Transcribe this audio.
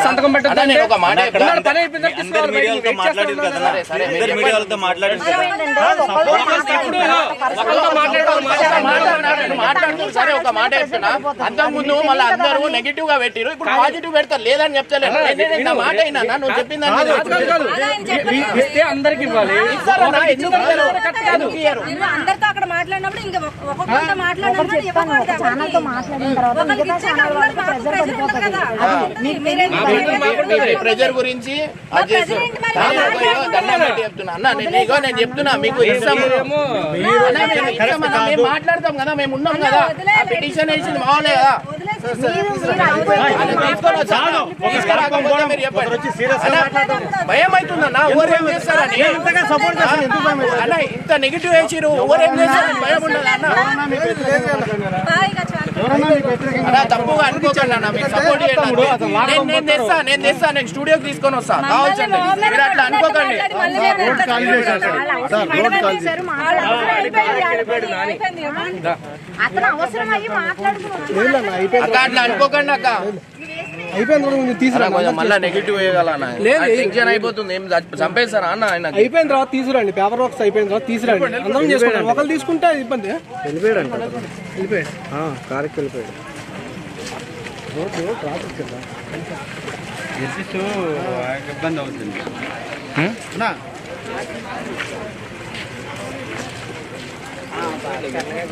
సంతకం పెట్టారు. ఒక మాట సరే ఒక మాట చెప్తున్నా, అంతకుముందు మళ్ళీ అందరూ నెగిటివ్ గా పెట్టిరు, ఇప్పుడు పాజిటివ్ పెడతారు. లేదని చెప్తలేదు మాట అయినా నువ్వు చెప్పింది అందరికి ఇవ్వాలి. అందరితో అక్కడ మాట్లాడినప్పుడు ఇంకా ఒక్కొక్కరితో ప్రెజర్ గురించి చెప్తున్నా అన్న. నేను చెప్తున్నా మీకు ఇస్తాము, మేము మాట్లాడతాం కదా, మేము ఉన్నాం కదా. పిటిషన్ వేసింది మామూలే కదా. భయం అవుతుందన్నా, ఎవరేం చేస్తారని అన్న. ఇంత నెగిటివ్ వేసిరు, ఎవరేం చేస్తారని భయం ఉండదు అన్న. తప్పుగా అనుకోకండి అన్న, మీకు సపోర్ట్ చేయండి. నేను తెస్తా, నేను స్టూడియోకి తీసుకొని వస్తా కావచ్చండి. మీరు అట్లా అనుకోకండి. అక్క అట్లా అనుకోకండి అక్క. మళ్ళీ నెగిటివ్ వేయగలనా? టెన్షన్ అయిపోతుంది. ఏం చంపేస్తారా అన్న? ఆయన అయిపోయిన తర్వాత తీసుకురండి, పేపర్ వర్క్స్ అయిపోయిన తర్వాత తీసుకురండి. అందరం చేసుకుంటాం. ఒకళ్ళు తీసుకుంటే ఇబ్బంది. వెళ్ళిపోయాడు కారుకి వెళ్ళిపోయాడు. ట్రాఫిక్ ఇబ్బంది అవుతుంది.